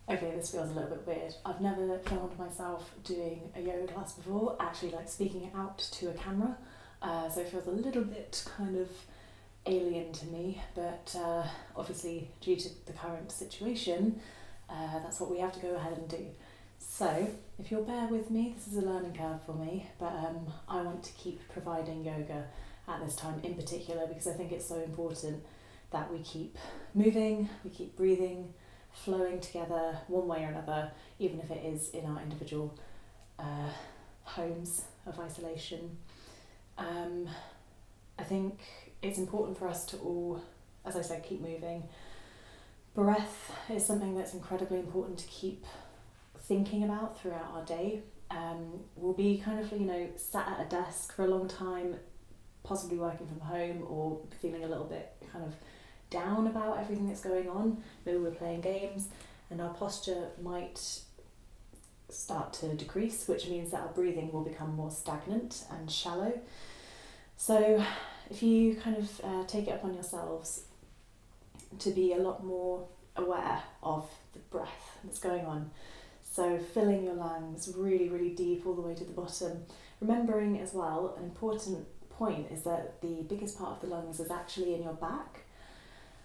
Okay, this feels a little bit weird. I've never filmed myself doing a yoga class before, actually like speaking it out to a camera. So it feels a little bit kind of alien to me, but obviously due to the current situation, that's what we have to go ahead and do. So if you'll bear with me, this is a learning curve for me, but I want to keep providing yoga at this time in particular because I think it's so important that we keep moving, we keep breathing, flowing together one way or another, even if it is in our individual homes of isolation. I think it's important for us to all, as I said, keep moving. Breath is something that's incredibly important to keep thinking about throughout our day. We'll be kind of, sat at a desk for a long time, possibly working from home or feeling a little bit kind of down about everything that's going on. Maybe we're playing games and our posture might start to decrease, which means that our breathing will become more stagnant and shallow. So if you kind of take it upon yourselves to be a lot more aware of the breath that's going on, so filling your lungs really, really deep all the way to the bottom, remembering as well, an important point is that the biggest part of the lungs is actually in your back.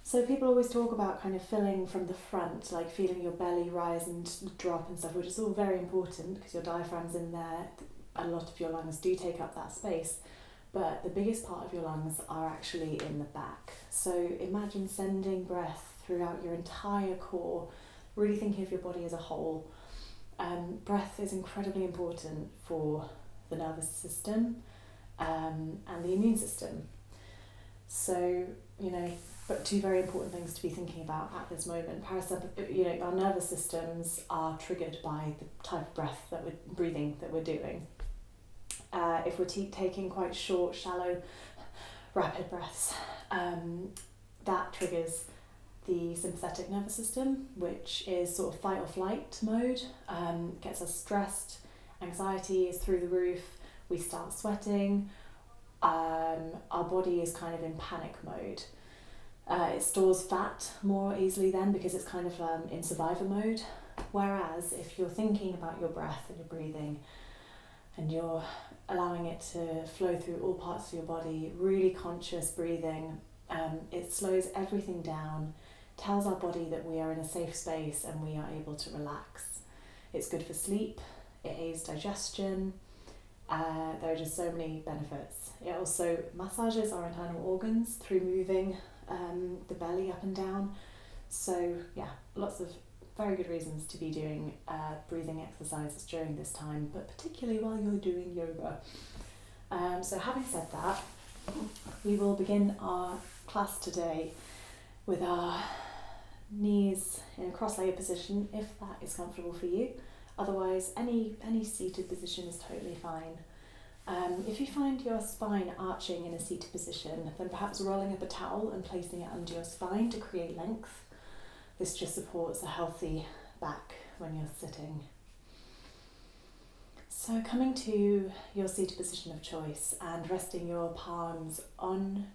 So people always talk about kind of filling from the front, like feeling your belly rise and drop and stuff, which is all very important because your diaphragm's in there. A lot of your lungs do take up that space, but the biggest part of your lungs are actually in the back. So imagine sending breath throughout your entire core, really thinking of your body as a whole. Breath is incredibly important for the nervous system and the immune system. So, but two very important things to be thinking about at this moment. Our nervous systems are triggered by the type of breathing that we're doing. If we're taking quite short, shallow, rapid breaths, that triggers the sympathetic nervous system, which is sort of fight or flight mode, gets us stressed, anxiety is through the roof, we start sweating, our body is kind of in panic mode. It stores fat more easily then because it's kind of in survivor mode. Whereas if you're thinking about your breath and your breathing and you're allowing it to flow through all parts of your body, really conscious breathing, it slows everything down, tells our body that we are in a safe space and we are able to relax. It's good for sleep, it aids digestion. There are just so many benefits. It also massages our internal organs through moving the belly up and down. So yeah, lots of very good reasons to be doing breathing exercises during this time, but particularly while you're doing yoga. So having said that, we will begin our class today with our knees in a cross-legged position, if that is comfortable for you. Otherwise, any seated position is totally fine. If you find your spine arching in a seated position, then perhaps rolling up a towel and placing it under your spine to create length. This just supports a healthy back when you're sitting. So coming to your seated position of choice and resting your palms on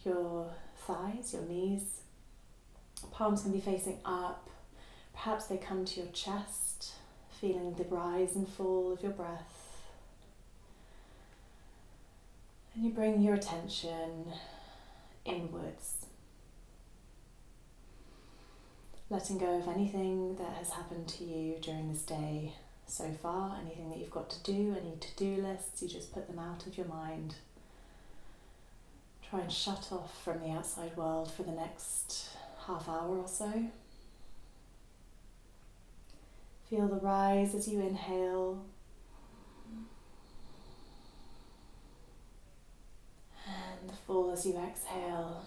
your thighs, your knees. Palms can be facing up. Perhaps they come to your chest, feeling the rise and fall of your breath. And you bring your attention inwards, letting go of anything that has happened to you during this day so far, anything that you've got to do, any to-do lists, you just put them out of your mind. Try and shut off from the outside world for the next half hour or so. Feel the rise as you inhale. And the fall as you exhale.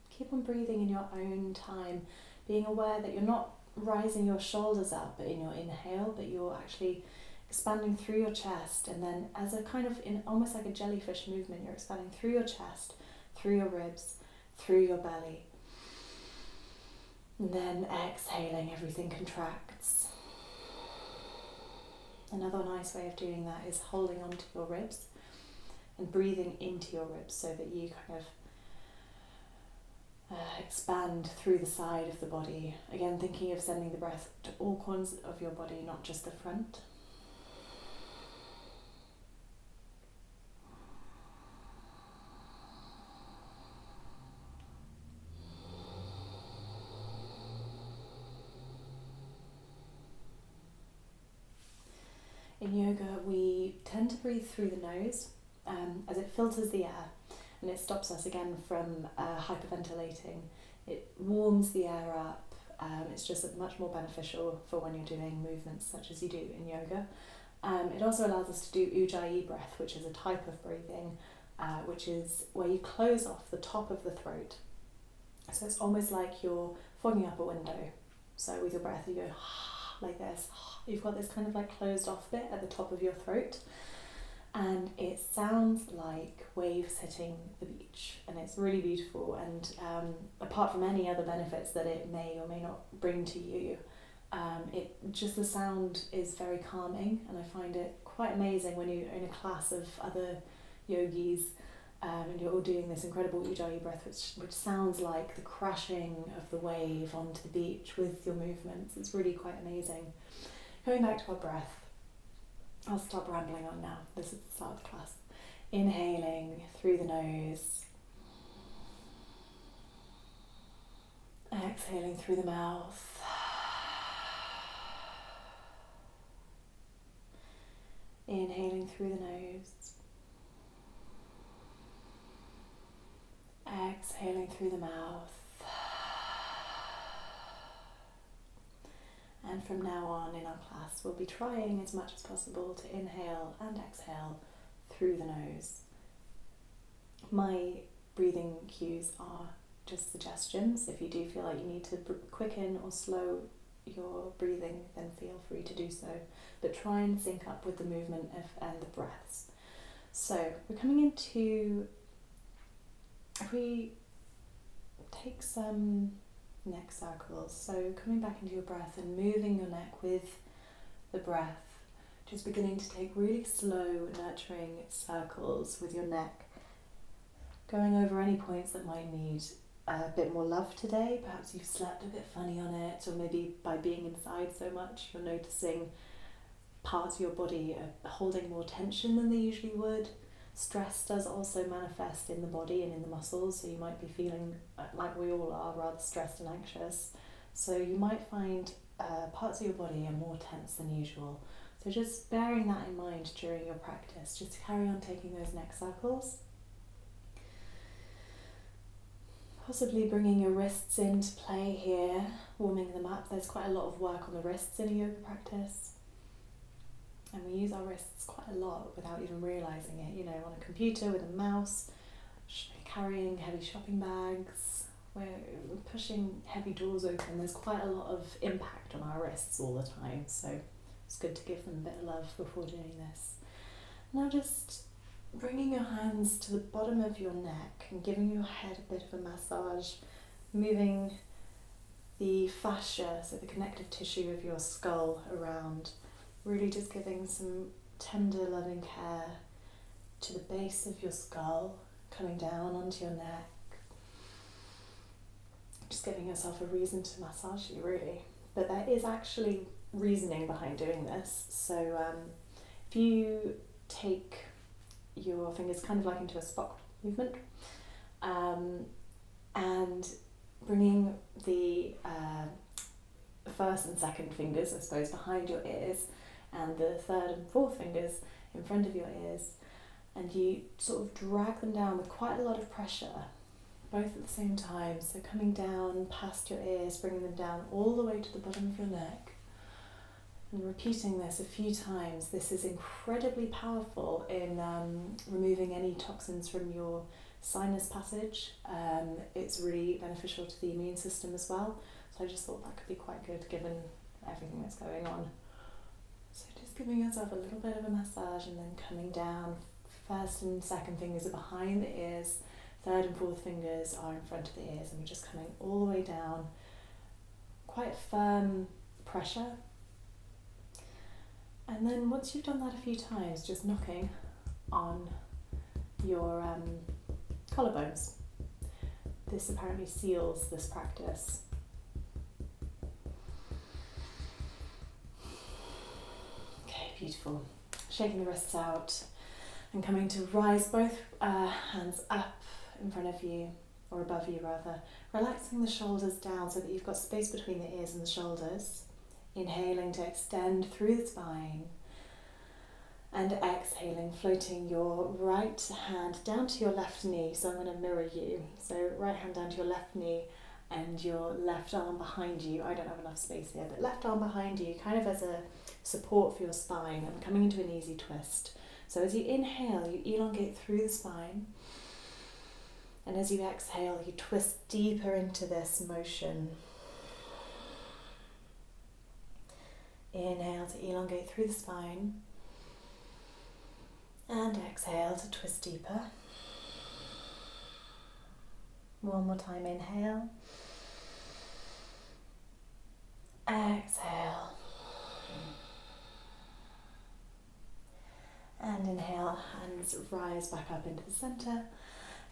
Keep on breathing in your own time, being aware that you're not rising your shoulders up in your inhale, but you're actually expanding through your chest, and then as a kind of, almost like a jellyfish movement, you're expanding through your chest, through your ribs, through your belly. And then exhaling, everything contracts. Another nice way of doing that is holding onto your ribs and breathing into your ribs so that you kind of expand through the side of the body. Again, thinking of sending the breath to all corners of your body, not just the front. In yoga, we tend to breathe through the nose as it filters the air, and it stops us again from hyperventilating. It warms the air up. It's just much more beneficial for when you're doing movements such as you do in yoga. It also allows us to do ujjayi breath, which is a type of breathing, which is where you close off the top of the throat. So it's almost like you're fogging up a window. So with your breath, you go like this. You've got this kind of like closed off bit at the top of your throat, and it sounds like waves hitting the beach, and it's really beautiful. And apart from any other benefits that it may or may not bring to you, the sound is very calming, and I find it quite amazing when you're in a class of other yogis and you're all doing this incredible ujjayi breath, which sounds like the crashing of the wave onto the beach with your movements. It's really quite amazing. Going back to our breath, I'll stop rambling on now. This is the start of the class. Inhaling through the nose. Exhaling through the mouth. Inhaling through the nose. Exhaling through the mouth. And from now on in our class, we'll be trying as much as possible to inhale and exhale through the nose. My breathing cues are just suggestions. If you do feel like you need to quicken or slow your breathing, then feel free to do so. But try and sync up with the movement and the breaths. So we're coming into, if we take some neck circles, so coming back into your breath and moving your neck with the breath, just beginning to take really slow, nurturing circles with your neck, going over any points that might need a bit more love today. Perhaps you've slept a bit funny on it, or maybe by being inside so much you're noticing parts of your body are holding more tension than they usually would. Stress does also manifest in the body and in the muscles, so you might be feeling like we all are, rather stressed and anxious. So you might find parts of your body are more tense than usual. So just bearing that in mind during your practice, just carry on taking those neck circles. Possibly bringing your wrists into play here, warming them up. There's quite a lot of work on the wrists in a yoga practice. And we use our wrists quite a lot without even realising it, on a computer with a mouse, carrying heavy shopping bags, we're pushing heavy doors open. There's quite a lot of impact on our wrists all the time, so it's good to give them a bit of love before doing this. Now just bringing your hands to the bottom of your neck and giving your head a bit of a massage, moving the fascia, so the connective tissue of your skull around, really just giving some tender, loving care to the base of your skull, coming down onto your neck. Just giving yourself a reason to massage you, really. But there is actually reasoning behind doing this. So if you take your fingers kind of like into a Spock movement, and bringing the first and second fingers, I suppose, behind your ears, and the third and fourth fingers in front of your ears, and you sort of drag them down with quite a lot of pressure, both at the same time. So coming down past your ears, bringing them down all the way to the bottom of your neck, and repeating this a few times. This is incredibly powerful in removing any toxins from your sinus passage. It's really beneficial to the immune system as well. So I just thought that could be quite good given everything that's going on. So just giving yourself a little bit of a massage and then coming down. First and second fingers are behind the ears, third and fourth fingers are in front of the ears, and we're just coming all the way down. Quite firm pressure. And then once you've done that a few times, just knocking on your collarbones. this apparently seals this practice. Okay, beautiful. Shaking the wrists out and coming to rise both hands up in front of you, or above you rather, relaxing the shoulders down so that you've got space between the ears and the shoulders. Inhaling to extend through the spine, and exhaling, floating your right hand down to your left knee. So I'm going to mirror you. So right hand down to your left knee and your left arm behind you. I don't have enough space here, but left arm behind you, kind of as a support for your spine, and coming into an easy twist. So as you inhale, you elongate through the spine. And as you exhale, you twist deeper into this motion. Inhale to elongate through the spine. And exhale to twist deeper. One more time, inhale. Exhale. And inhale, hands rise back up into the center.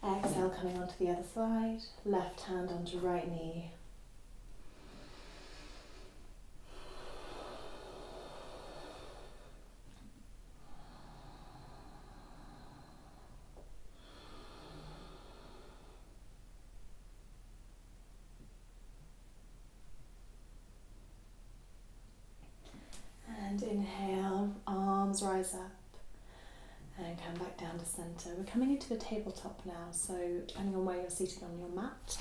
Exhale, coming onto the other side. Left hand onto right knee. And inhale, arms rise up. And come back down to centre. We're coming into a tabletop now, so depending on where you're seated on your mat,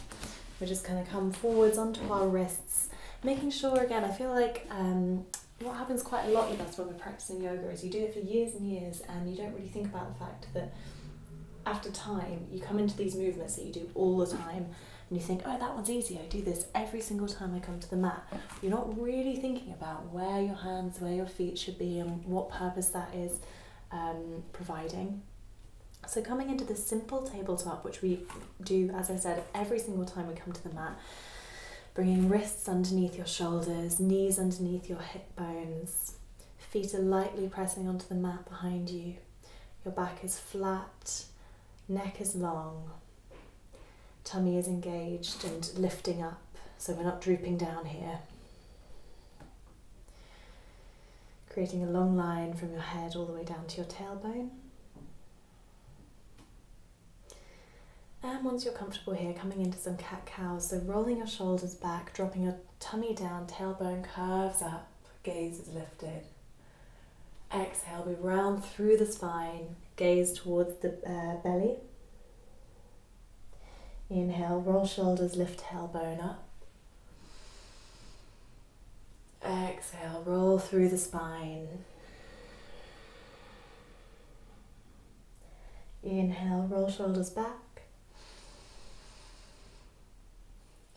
we're just going to come forwards onto our wrists, making sure, again, I feel like what happens quite a lot with us when we're practicing yoga is you do it for years and years and you don't really think about the fact that after time you come into these movements that you do all the time and you think, oh, that one's easy, I do this every single time I come to the mat. You're not really thinking about where your hands, where your feet should be and what purpose that is providing. So coming into this simple tabletop, which we do, as I said, every single time we come to the mat, bringing wrists underneath your shoulders, knees underneath your hip bones, feet are lightly pressing onto the mat behind you, your back is flat, neck is long, tummy is engaged and lifting up, so we're not drooping down here. Creating a long line from your head all the way down to your tailbone. And once you're comfortable here, coming into some cat-cows, so rolling your shoulders back, dropping your tummy down, tailbone curves up, gaze is lifted. Exhale, we round through the spine, gaze towards the belly. Inhale, roll shoulders, lift tailbone up. Exhale, roll through the spine. Inhale, roll shoulders back.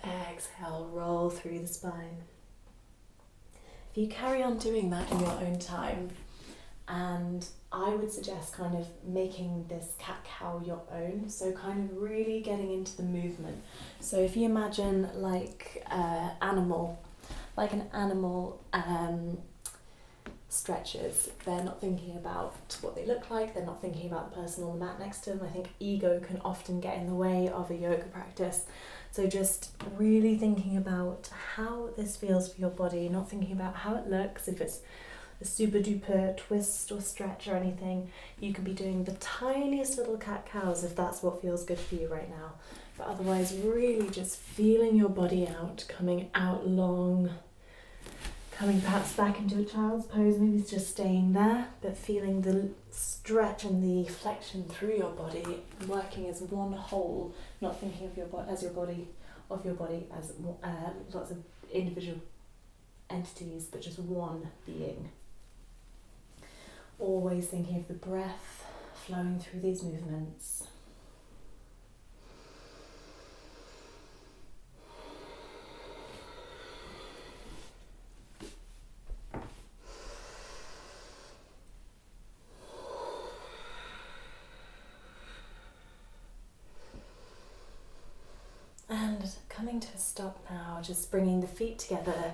Exhale, roll through the spine. If you carry on doing that in your own time, and I would suggest kind of making this cat-cow your own, so kind of really getting into the movement. So if you imagine like an animal stretches, they're not thinking about what they look like, they're not thinking about the person on the mat next to them. I think ego can often get in the way of a yoga practice. So just really thinking about how this feels for your body, not thinking about how it looks, if it's a super duper twist or stretch or anything. You can be doing the tiniest little cat-cows if that's what feels good for you right now. But otherwise, really just feeling your body out, coming out long, coming perhaps back into a child's pose, maybe it's just staying there, but feeling the stretch and the flexion through your body, working as one whole, not thinking of your body as lots of individual entities, but just one being. Always thinking of the breath flowing through these movements. And coming to a stop now, just bringing the feet together,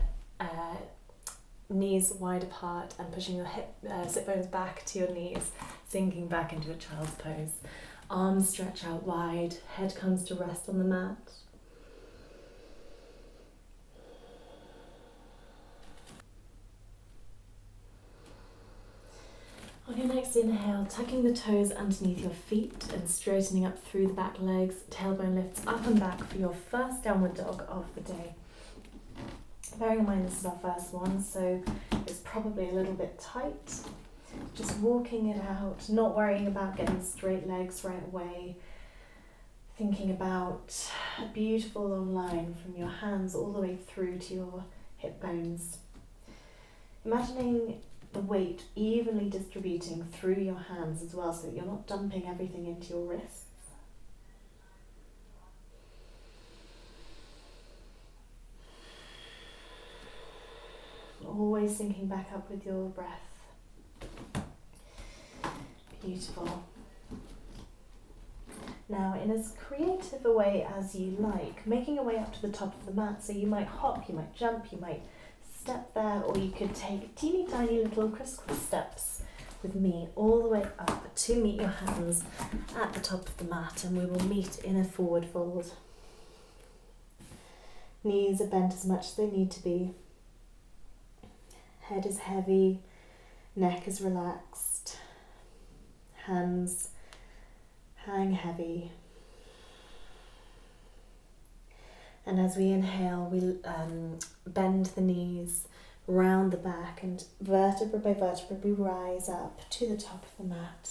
knees wide apart, and pushing your sit bones back to your knees, sinking back into a child's pose. Arms stretch out wide, head comes to rest on the mat. On your next inhale, tucking the toes underneath your feet and straightening up through the back legs, tailbone lifts up and back for your first downward dog of the day. Bearing in mind this is our first one, so it's probably a little bit tight. Just walking it out, not worrying about getting straight legs right away. Thinking about a beautiful long line from your hands all the way through to your hip bones. Imagining the weight evenly distributing through your hands as well, so that you're not dumping everything into your wrists. Always syncing back up with your breath. Beautiful. Now, in as creative a way as you like, making your way up to the top of the mat. So you might hop, you might jump, you might step there, or you could take teeny tiny little crisscross steps with me all the way up to meet your hands at the top of the mat, and we will meet in a forward fold. Knees are bent as much as they need to be. Head is heavy, neck is relaxed, hands hang heavy. And as we inhale, we bend the knees, round the back, and vertebra by vertebra we rise up to the top of the mat.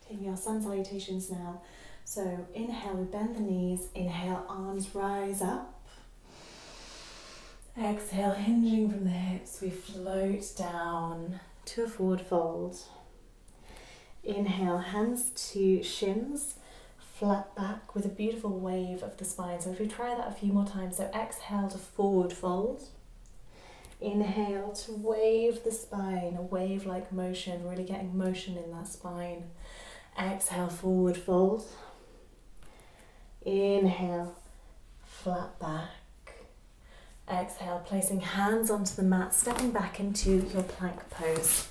Taking our sun salutations now. So inhale, we bend the knees, inhale, arms rise up. Exhale, hinging from the hips, we float down to a forward fold. Inhale, hands to shins, flat back with a beautiful wave of the spine. So if we try that a few more times, so exhale to forward fold. Inhale to wave the spine, a wave-like motion, really getting motion in that spine. Exhale, forward fold. Inhale, flat back. Exhale, placing hands onto the mat, stepping back into your plank pose.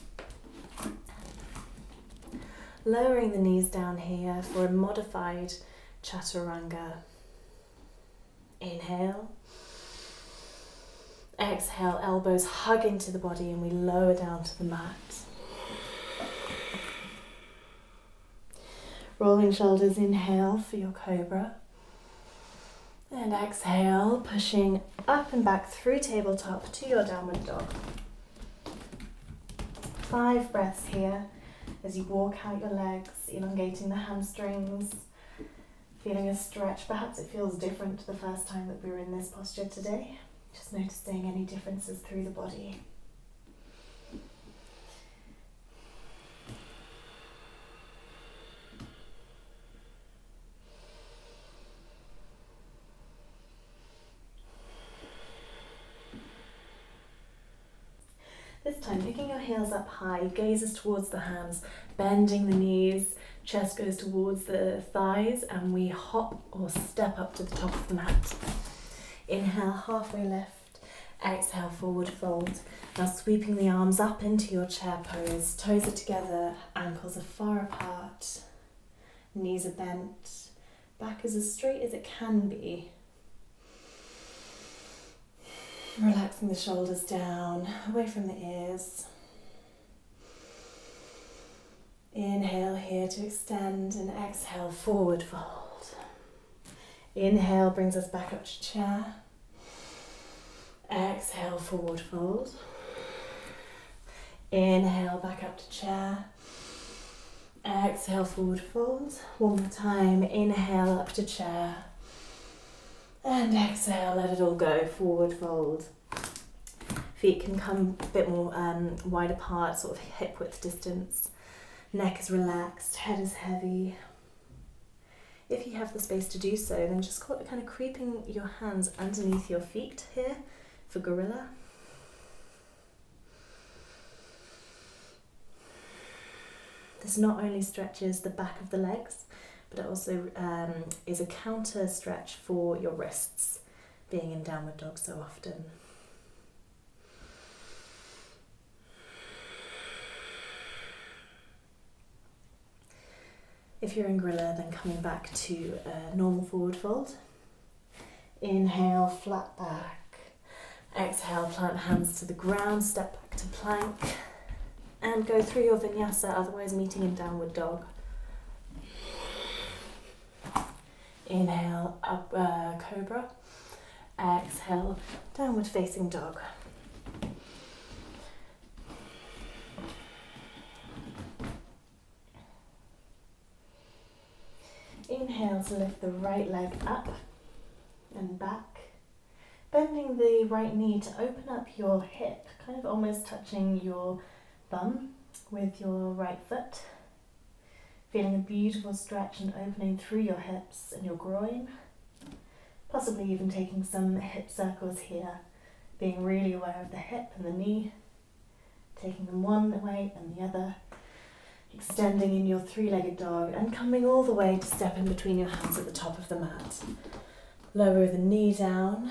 Lowering the knees down here for a modified chaturanga. Inhale. Exhale, elbows hug into the body and we lower down to the mat. Rolling shoulders, inhale for your cobra. And exhale, pushing up and back through tabletop to your downward dog. 5 breaths here as you walk out your legs, elongating the hamstrings, feeling a stretch. Perhaps it feels different to the first time that we were in this posture today. Just noticing any differences through the body. This time, picking your heels up high, gazes towards the hands, bending the knees, chest goes towards the thighs, and we hop or step up to the top of the mat. Inhale, halfway lift. Exhale, forward fold. Now sweeping the arms up into your chair pose. Toes are together, ankles are far apart, knees are bent, back is as straight as it can be. Relaxing the shoulders down, away from the ears. Inhale here to extend and exhale, forward fold. Inhale brings us back up to chair. Exhale, forward fold. Inhale, back up to chair. Exhale, forward fold. One more time, inhale up to chair. And exhale, let it all go, forward fold. Feet can come a bit more wide apart, sort of hip width distance. Neck is relaxed, head is heavy. If you have the space to do so, then just kind of creeping your hands underneath your feet here for gorilla. This not only stretches the back of the legs, but it also is a counter stretch for your wrists, being in downward dog so often. If you're in gorilla, then coming back to a normal forward fold. Inhale, flat back. Exhale, plant hands to the ground, step back to plank. And go through your vinyasa, otherwise meeting in downward dog. Inhale, up cobra. Exhale, downward facing dog. Inhale to lift the right leg up and back. Bending the right knee to open up your hip, kind of almost touching your bum with your right foot. Feeling a beautiful stretch and opening through your hips and your groin. Possibly even taking some hip circles here, being really aware of the hip and the knee. Taking them one way and the other. Extending in your three-legged dog and coming all the way to step in between your hands at the top of the mat. Lower the knee down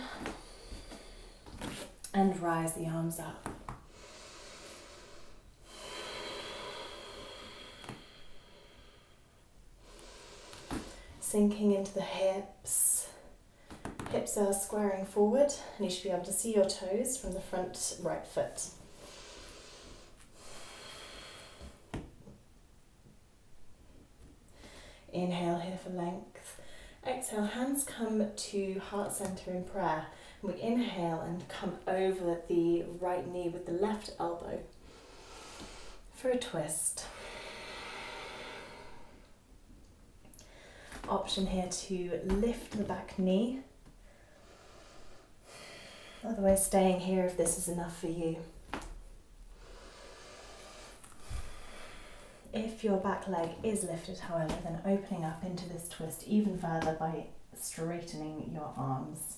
and rise the arms up. Sinking into the hips. Hips are squaring forward and you should be able to see your toes from the front right foot. Inhale here for length. Exhale, hands come to heart center in prayer. We inhale and come over the right knee with the left elbow for a twist. Option here to lift the back knee. Otherwise staying here if this is enough for you. If your back leg is lifted, however, then opening up into this twist even further by straightening your arms.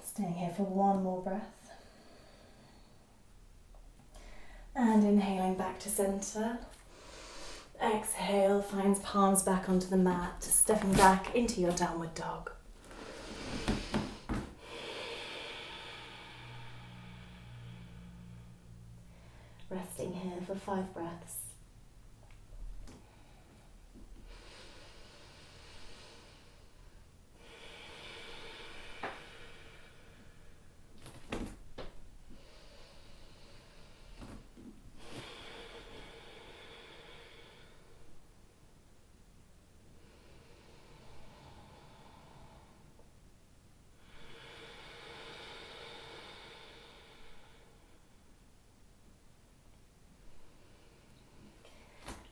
Staying here for one more breath. And inhaling back to center. Exhale, finds palms back onto the mat, stepping back into your downward dog. Resting here for 5 breaths.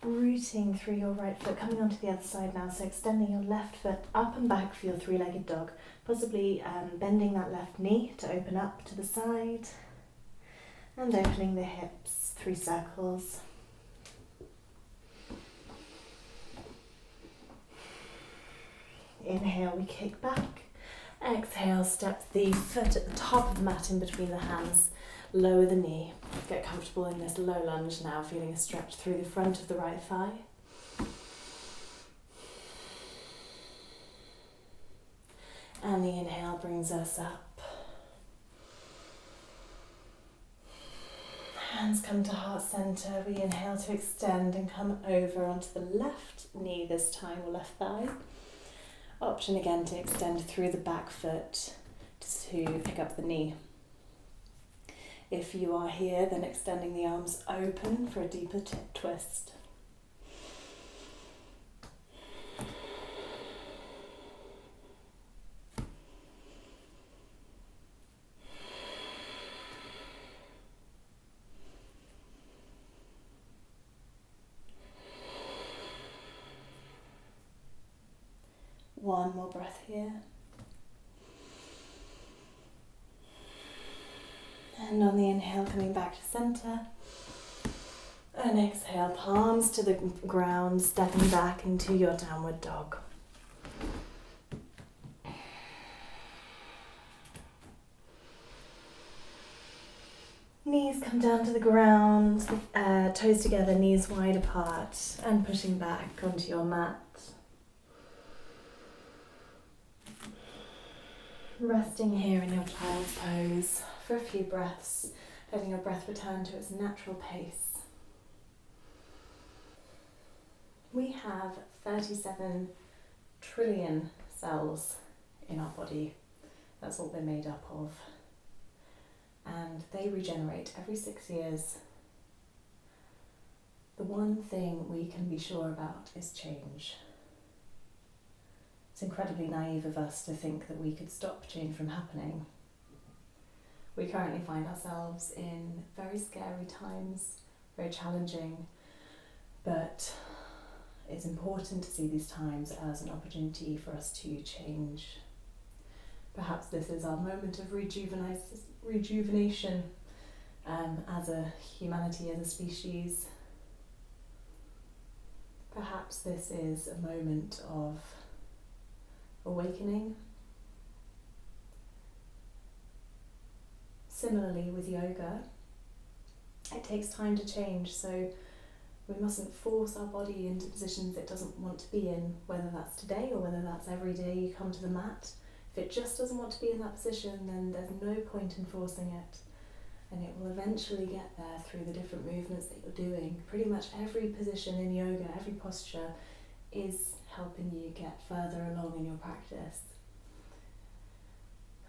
Rooting through your right foot, coming onto the other side now, so extending your left foot up and back for your three-legged dog, possibly bending that left knee to open up to the side, and opening the hips, 3 circles. Inhale, we kick back. Exhale, step the foot at the top of the mat in between the hands. Lower the knee. Get comfortable in this low lunge now, feeling a stretch through the front of the right thigh. And the inhale brings us up. Hands come to heart center. We inhale to extend and come over onto the left knee this time, or left thigh. Option again to extend through the back foot to pick up the knee. If you are here, then extending the arms open for a deeper twist. One more breath here. And on the inhale, coming back to center. And exhale, palms to the ground, stepping back into your downward dog. Knees come down to the ground, toes together, knees wide apart, and pushing back onto your mat. Resting here in your child's pose for a few breaths, letting your breath return to its natural pace. We have 37 trillion cells in our body. That's what we're made up of. And they regenerate every 6 years. The one thing we can be sure about is change. It's incredibly naive of us to think that we could stop change from happening. We currently find ourselves in very scary times, very challenging, but it's important to see these times as an opportunity for us to change. Perhaps this is our moment of rejuvenation as a humanity, as a species. Perhaps this is a moment of awakening. Similarly with yoga, it takes time to change, so we mustn't force our body into positions it doesn't want to be in, whether that's today or whether that's every day you come to the mat. If it just doesn't want to be in that position, then there's no point in forcing it, and it will eventually get there through the different movements that you're doing. Pretty much every position in yoga, every posture is helping you get further along in your practice.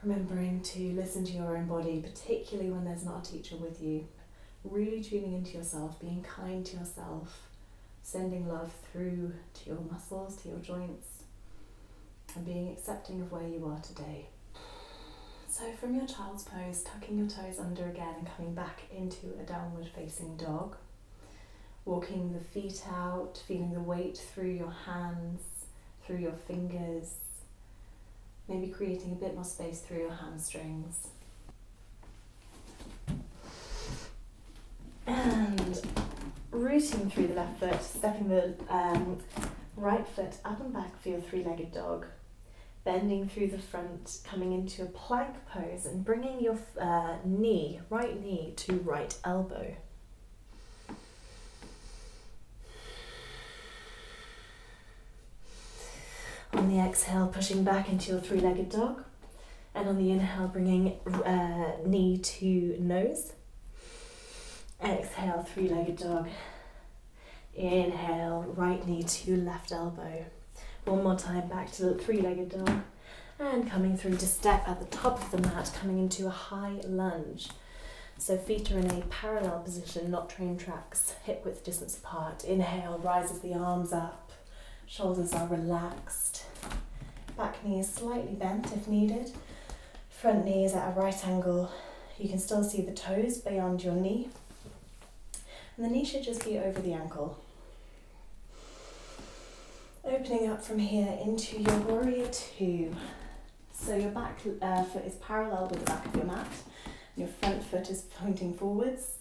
Remembering to listen to your own body, particularly when there's not a teacher with you. Really tuning into yourself, being kind to yourself, sending love through to your muscles, to your joints, and being accepting of where you are today. So from your child's pose, tucking your toes under again and coming back into a downward facing dog. Walking the feet out, feeling the weight through your hands, through your fingers, maybe creating a bit more space through your hamstrings. And rooting through the left foot, stepping the right foot up and back for your three-legged dog. Bending through the front, coming into a plank pose and bringing your right knee to right elbow. On the exhale, pushing back into your three-legged dog. And on the inhale, bringing knee to nose. Exhale, three-legged dog. Inhale, right knee to left elbow. One more time, back to the three-legged dog. And coming through to step at the top of the mat, coming into a high lunge. So feet are in a parallel position, not train tracks, hip width distance apart. Inhale, rises the arms up. Shoulders are relaxed. Back knee is slightly bent if needed. Front knee is at a right angle. You can still see the toes beyond your knee. And the knee should just be over the ankle. Opening up from here into your warrior two. So your back foot is parallel with the back of your mat. And your front foot is pointing forwards.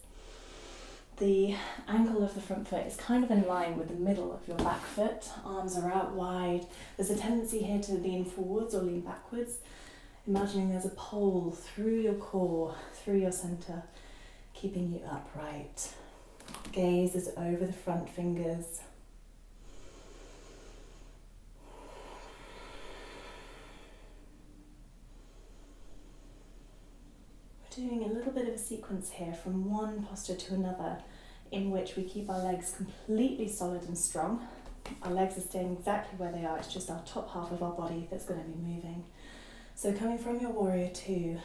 The ankle of the front foot is kind of in line with the middle of your back foot. Arms are out wide. There's a tendency here to lean forwards or lean backwards. Imagining there's a pole through your core, through your center, keeping you upright. Gaze is over the front fingers. Doing a little bit of a sequence here from one posture to another in which we keep our legs completely solid and strong. Our legs are staying exactly where they are, it's just our top half of our body that's going to be moving. So coming from your warrior two,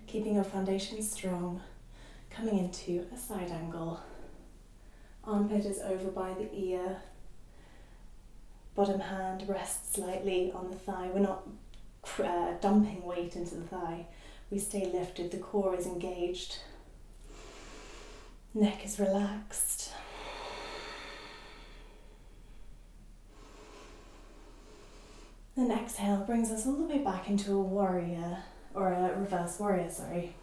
keeping your foundation strong, coming into a side angle. Armpit is over by the ear. Bottom hand rests slightly on the thigh. We're not dumping weight into the thigh. We stay lifted, the core is engaged. Neck is relaxed. Then exhale brings us all the way back into a warrior, or a reverse warrior, sorry.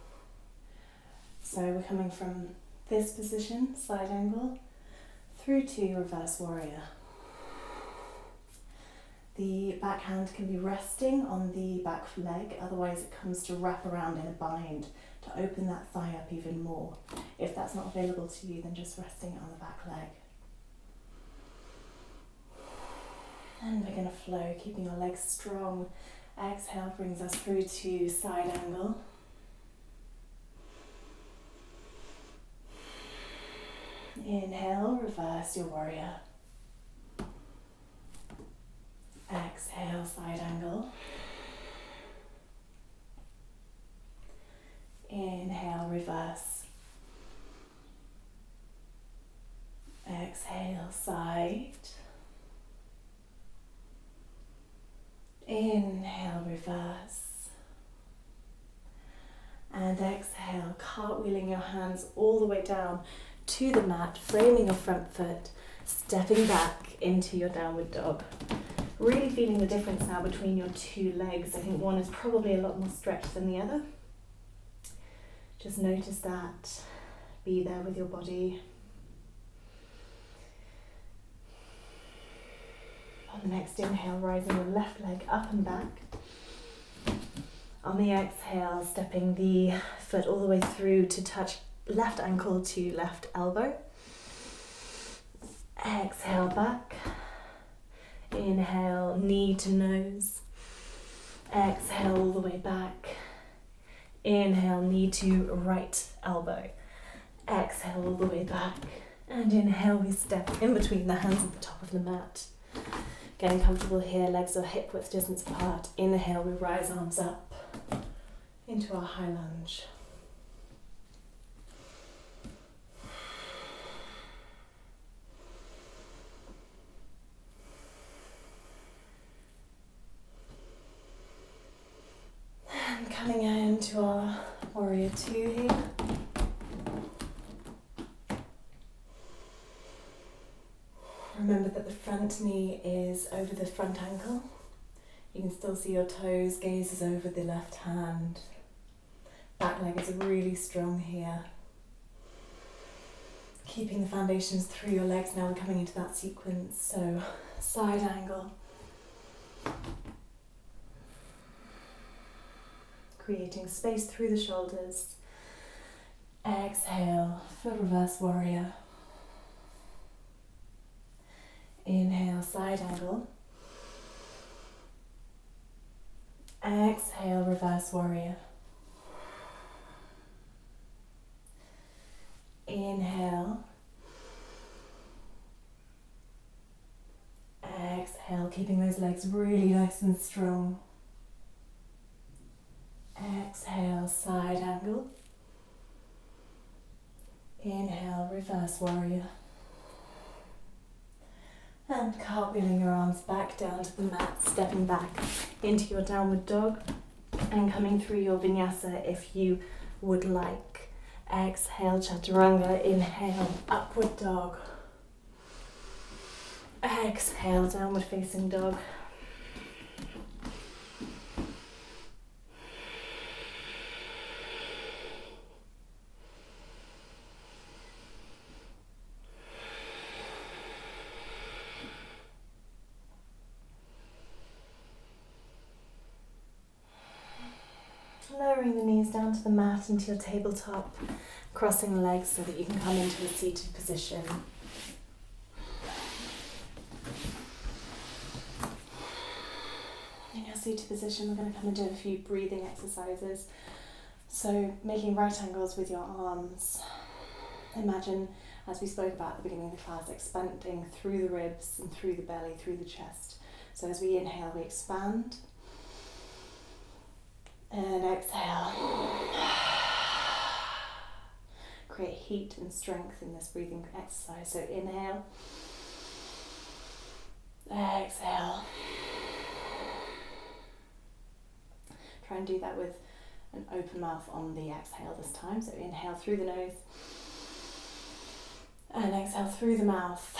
So we're coming from this position, side angle, through to reverse warrior. The back hand can be resting on the back leg, otherwise it comes to wrap around in a bind to open that thigh up even more. If that's not available to you, then just resting on the back leg. And we're going to flow, keeping our legs strong, Exhale brings us through to side angle. Inhale, reverse your warrior. Exhale, side angle. Inhale, reverse. Exhale, side. Inhale, reverse. And exhale, cartwheeling your hands all the way down to the mat, framing your front foot, stepping back into your downward dog. Really feeling the difference now between your two legs. I think one is probably a lot more stretched than the other. Just notice that. Be there with your body. On the next inhale, rising your left leg up and back. On the exhale, stepping the foot all the way through to touch left ankle to left elbow. Exhale back. Inhale, knee to nose. Exhale all the way back. Inhale, knee to right elbow. Exhale all the way back. And inhale, we step in between the hands at the top of the mat. Getting comfortable here, legs are hip width distance apart. Inhale, we rise arms up into our high lunge. And coming into our warrior two here. Remember that the front knee is over the front ankle. You can still see your toes, gaze is over the left hand. Back leg is really strong here. Keeping the foundations through your legs now, we're coming into that sequence. So, side angle. Creating space through the shoulders. Exhale for reverse warrior. Inhale, side angle. Exhale, reverse warrior. Inhale. Exhale, keeping those legs really nice and strong. Exhale, side angle. Inhale, reverse warrior. And cartwheeling your arms back down to the mat, stepping back into your downward dog and coming through your vinyasa if you would like. Exhale, chaturanga. Inhale, upward dog. Exhale, downward facing dog. Lowering the knees down to the mat into your tabletop, crossing the legs so that you can come into a seated position. In your seated position, we're going to come and do a few breathing exercises. So, making right angles with your arms. Imagine, as we spoke about at the beginning of the class, expanding through the ribs and through the belly, through the chest. So as we inhale, we expand. And exhale. Create heat and strength in this breathing exercise. So inhale. Exhale. Try and do that with an open mouth on the exhale this time. So inhale through the nose. And exhale through the mouth.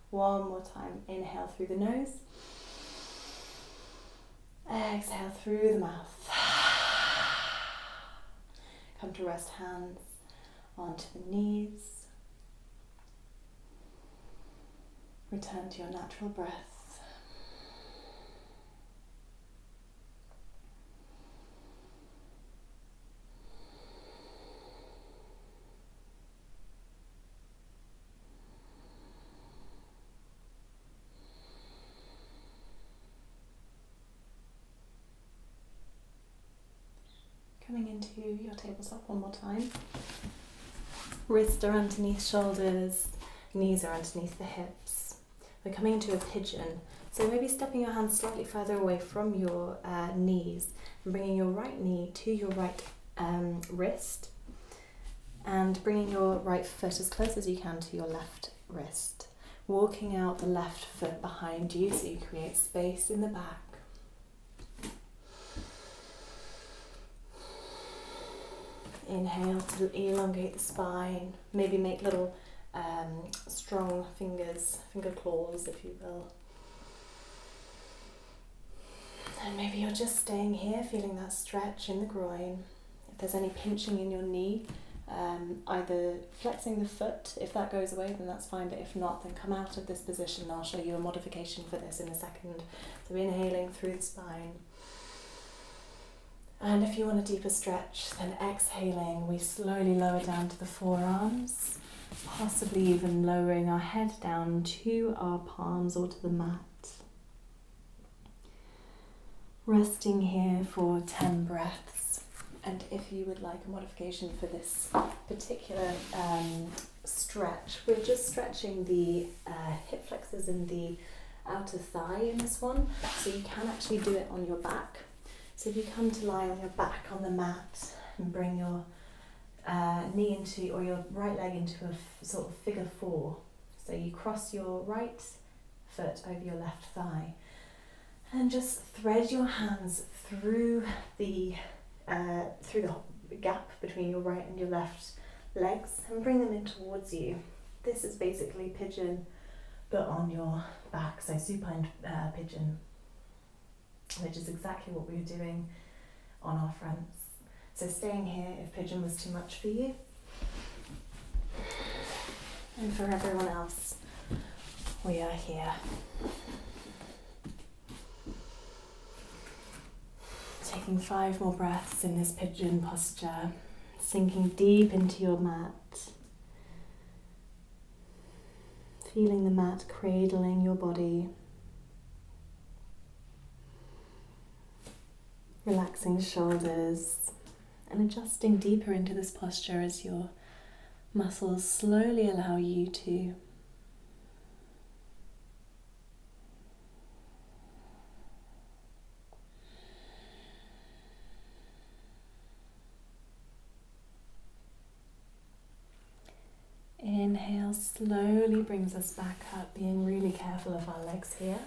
One more time. Inhale through the nose. Exhale through the mouth. Come to rest hands onto the knees. Return to your natural breath. into your tabletop one more time. Wrists are underneath shoulders, knees are underneath the hips. We're coming into a pigeon. So maybe stepping your hands slightly further away from your knees and bringing your right knee to your right wrist and bringing your right foot as close as you can to your left wrist. Walking out the left foot behind you so you create space in the back. Inhale to elongate the spine, maybe make little strong finger claws if you will. And maybe you're just staying here, feeling that stretch in the groin. If there's any pinching in your knee, either flexing the foot, if that goes away then that's fine, but if not then come out of this position. I'll show you a modification for this in a second. So inhaling through the spine. And if you want a deeper stretch, then exhaling, we slowly lower down to the forearms, possibly even lowering our head down to our palms or to the mat. Resting here for 10 breaths. And if you would like a modification for this particular stretch, we're just stretching the hip flexors and the outer thigh in this one, so you can actually do it on your back. So if you come to lie on your back on the mat and bring your knee into, or your right leg into a sort of figure 4. So you cross your right foot over your left thigh and just thread your hands through the gap between your right and your left legs and bring them in towards you. This is basically pigeon but on your back, so supine pigeon, which is exactly what we were doing on our fronts. So staying here if pigeon was too much for you. And for everyone else, we are here. Taking 5 more breaths in this pigeon posture, sinking deep into your mat. Feeling the mat cradling your body. Relaxing shoulders and adjusting deeper into this posture as your muscles slowly allow you to. Inhale slowly brings us back up, being really careful of our legs here.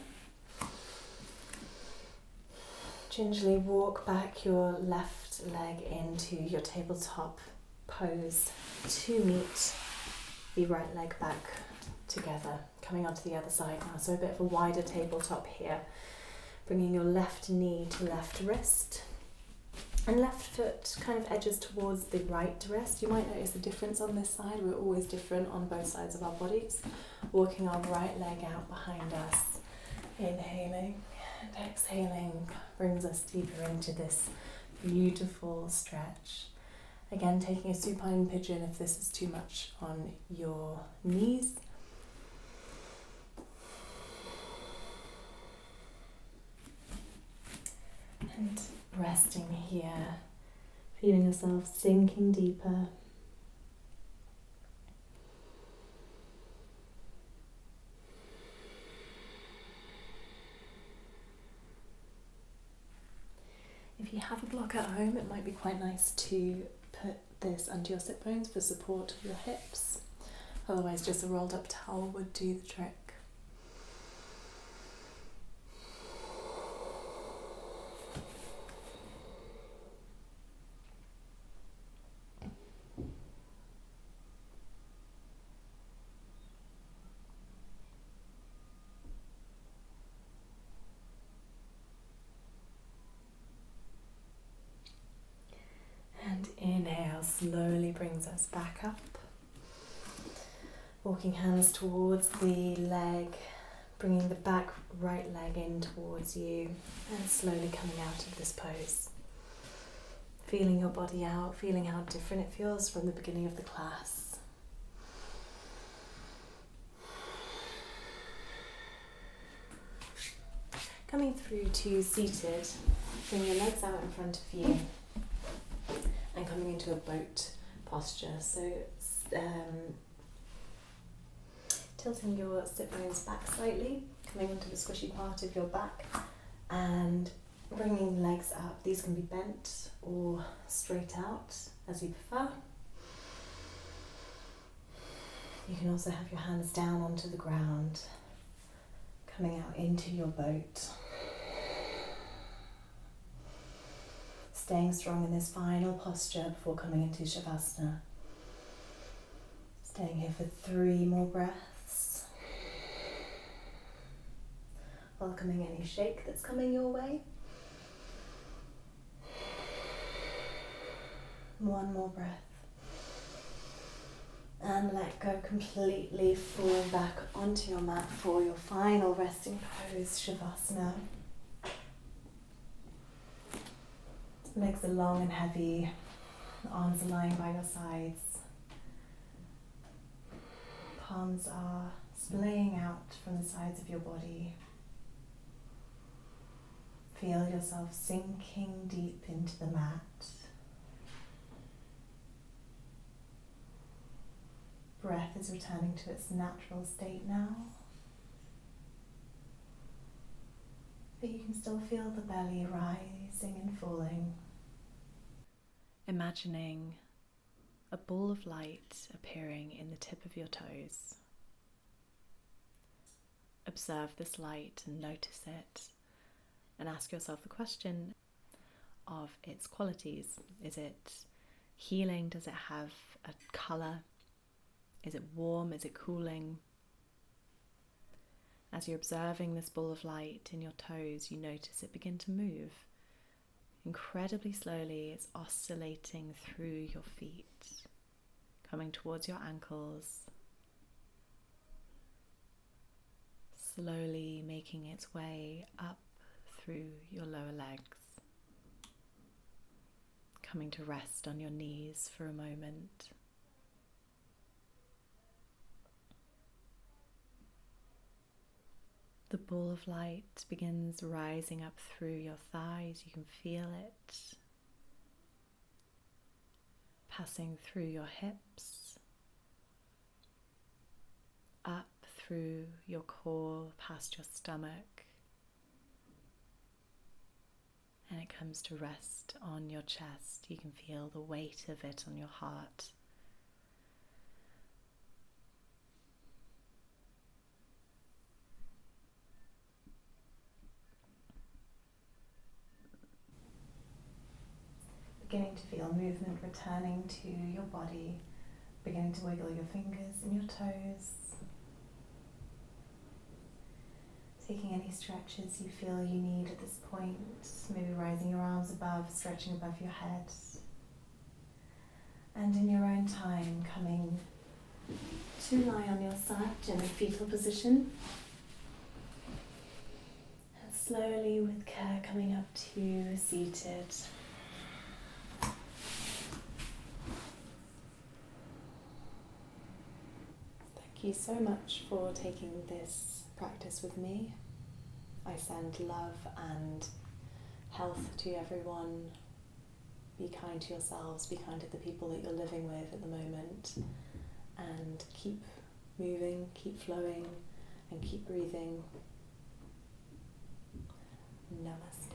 Gingerly walk back your left leg into your tabletop pose to meet the right leg back together, coming onto the other side now. So a bit of a wider tabletop here, bringing your left knee to left wrist and left foot kind of edges towards the right wrist. You might notice a difference on this side. We're always different on both sides of our bodies. Walking our right leg out behind us, inhaling and exhaling brings us deeper into this beautiful stretch. Again, taking a supine pigeon if this is too much on your knees. And resting here, feeling yourself sinking deeper. If you have a block at home, it might be quite nice to put this under your sit bones for support of your hips. Otherwise, just a rolled up towel would do the trick. Inhale slowly brings us back up. Walking hands towards the leg, bringing the back right leg in towards you and slowly coming out of this pose. Feeling your body out, feeling how different it feels from the beginning of the class. Coming through to seated, bring your legs out in front of you. coming into a boat posture. So tilting your sit bones back slightly, coming onto the squishy part of your back and bringing the legs up. These can be bent or straight out as you prefer. You can also have your hands down onto the ground, coming out into your boat. Staying strong in this final posture before coming into Shavasana. Staying here for 3 more breaths. Welcoming any shake that's coming your way. 1 more breath. And let go completely, falling back onto your mat for your final resting pose, Shavasana. Legs are long and heavy, arms are lying by your sides. Palms are splaying out from the sides of your body. Feel yourself sinking deep into the mat. Breath is returning to its natural state now. But you can still feel the belly rising and falling. Imagining a ball of light appearing in the tip of your toes. Observe this light and notice it, and ask yourself the question of its qualities. Is it healing? Does it have a colour? Is it warm? Is it cooling? As you're observing this ball of light in your toes, you notice it begin to move. Incredibly slowly, it's oscillating through your feet, coming towards your ankles, slowly making its way up through your lower legs, coming to rest on your knees for a moment. The ball of light begins rising up through your thighs. You can feel it passing through your hips, up through your core, past your stomach, and it comes to rest on your chest. You can feel the weight of it on your heart. Beginning to feel movement returning to your body, beginning to wiggle your fingers and your toes. Taking any stretches you feel you need at this point, maybe rising your arms above, stretching above your head. And in your own time, coming to lie on your side in a fetal position. And slowly, with care, coming up to seated. Thank you so much for taking this practice with me. I send love and health to everyone. Be kind to yourselves, be kind to the people that you're living with at the moment, and keep moving, keep flowing, and keep breathing. Namaste.